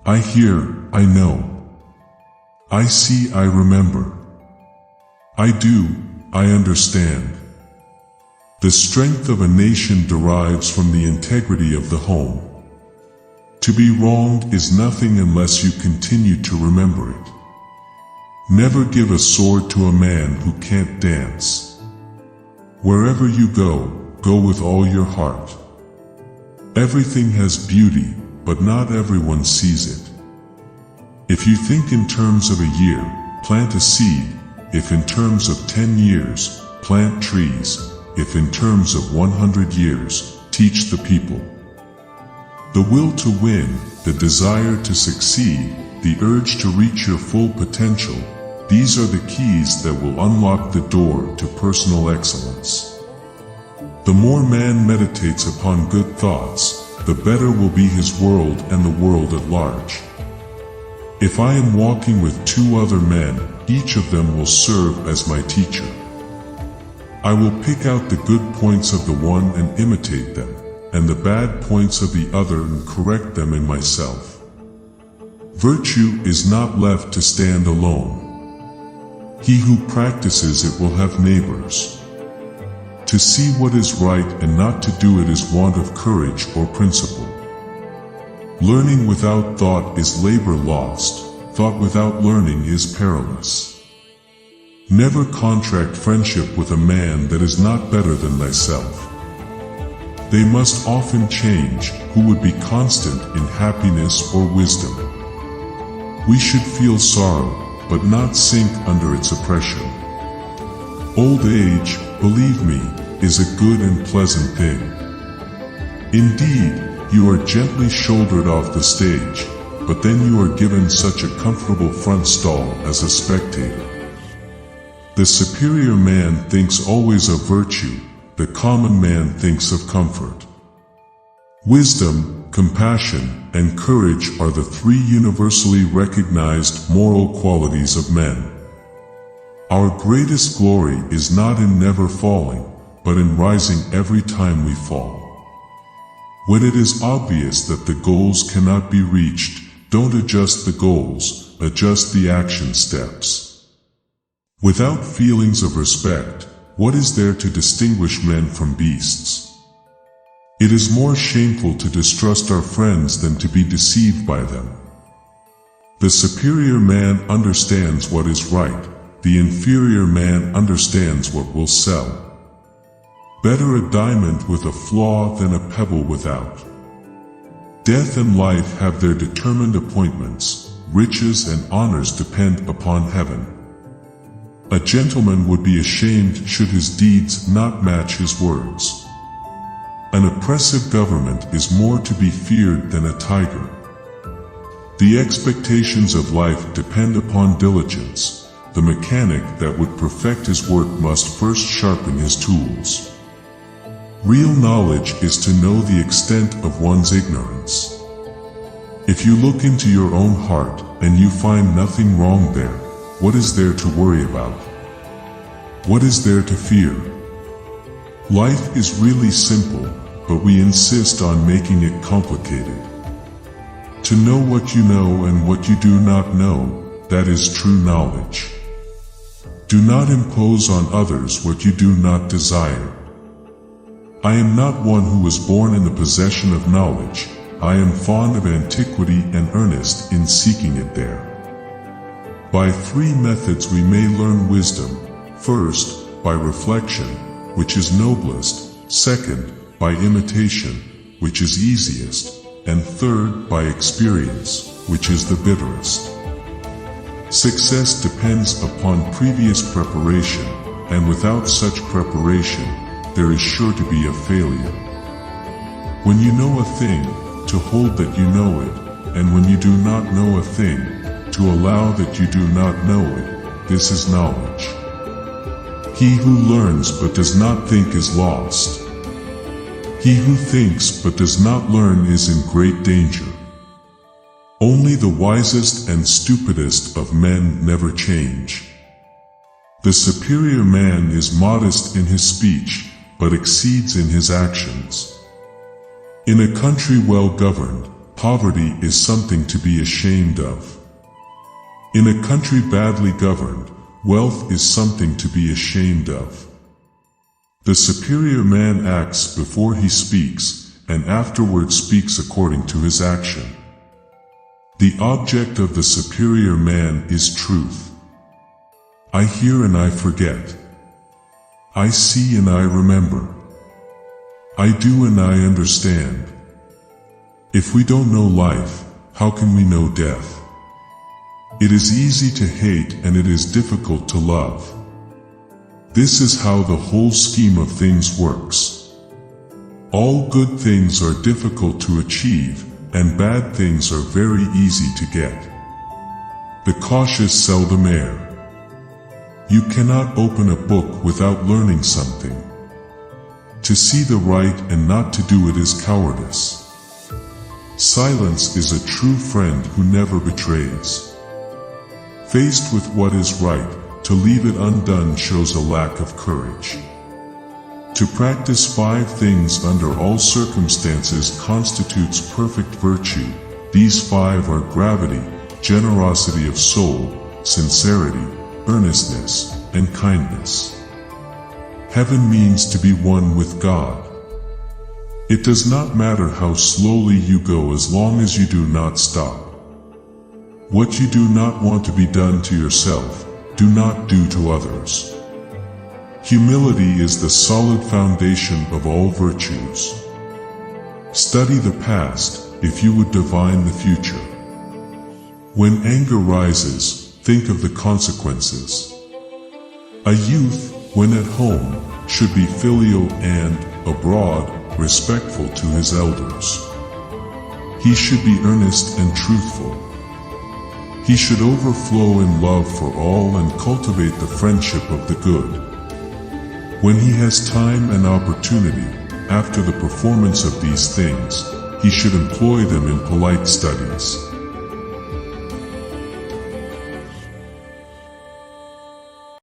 I hear, I know. I see, I remember. I do, I understand. The strength of a nation derives from the integrity of the home. To be wronged is nothing unless you continue to remember it. Never give a sword to a man who can't dance. Wherever you go, go with all your heart. Everything has beauty, but not everyone sees it. If you think in terms of a year, plant a seed. If in terms of 10 years, plant trees. If in terms of 100 years, teach the people. The will to win, the desire to succeed, the urge to reach your full potential, these are the keys that will unlock the door to personal excellence. The more man meditates upon good thoughts, the better will be his world and the world at large. If I am walking with two other men, each of them will serve as my teacher. I will pick out the good points of the one and imitate them, and the bad points of the other and correct them in myself. Virtue is not left to stand alone. He who practices it will have neighbors. To see what is right and not to do it is want of courage or principle. Learning without thought is labor lost. Thought without learning is perilous. Never contract friendship with a man that is not better than thyself. They must often change, who would be constant in happiness or wisdom. We should feel sorrow, but not sink under its oppression. Old age, believe me, is a good and pleasant thing. Indeed, you are gently shouldered off the stage, but then you are given such a comfortable front stall as a spectator. The superior man thinks always of virtue, the common man thinks of comfort. Wisdom, compassion, and courage are the three universally recognized moral qualities of men. Our greatest glory is not in never falling, but in rising every time we fall. When it is obvious that the goals cannot be reached, don't adjust the goals, adjust the action steps. Without feelings of respect, what is there to distinguish men from beasts? It is more shameful to distrust our friends than to be deceived by them. The superior man understands what is right, the inferior man understands what will sell. Better a diamond with a flaw than a pebble without. Death and life have their determined appointments, riches and honors depend upon heaven. A gentleman would be ashamed should his deeds not match his words. An oppressive government is more to be feared than a tiger. The expectations of life depend upon diligence. The mechanic that would perfect his work must first sharpen his tools. Real knowledge is to know the extent of one's ignorance. If you look into your own heart and you find nothing wrong there, what is there to worry about? What is there to fear? Life is really simple, but we insist on making it complicated. To know what you know and what you do not know, that is true knowledge. Do not impose on others what you do not desire. I am not one who was born in the possession of knowledge. I am fond of antiquity and earnest in seeking it there. By three methods we may learn wisdom. First, by reflection, which is noblest. Second, by imitation, which is easiest. And third, by experience, which is the bitterest. Success depends upon previous preparation, and without such preparation, there is sure to be a failure. When you know a thing, to hold that you know it, and when you do not know a thing, to allow that you do not know it, this is knowledge. He who learns but does not think is lost. He who thinks but does not learn is in great danger. Only the wisest and stupidest of men never change. The superior man is modest in his speech, but exceeds in his actions. In a country well governed, poverty is something to be ashamed of. In a country badly governed, wealth is something to be ashamed of. The superior man acts before he speaks, and afterward speaks according to his action. The object of the superior man is truth. I hear and I forget. I see and I remember. I do and I understand. If we don't know life, how can we know death? It is easy to hate and it is difficult to love. This is how the whole scheme of things works. All good things are difficult to achieve, and bad things are very easy to get. The cautious seldom err. You cannot open a book without learning something. To see the right and not to do it is cowardice. Silence is a true friend who never betrays. Faced with what is right, to leave it undone shows a lack of courage. To practice 5 things under all circumstances constitutes perfect virtue. These 5 are gravity, generosity of soul, sincerity, earnestness, and kindness. Heaven means to be one with God. It does not matter how slowly you go as long as you do not stop. What you do not want to be done to yourself, do not do to others. Humility is the solid foundation of all virtues. Study the past, if you would divine the future. When anger rises, think of the consequences. A youth, when at home, should be filial and, abroad, respectful to his elders. He should be earnest and truthful. He should overflow in love for all and cultivate the friendship of the good. When he has time and opportunity, after the performance of these things, he should employ them in polite studies.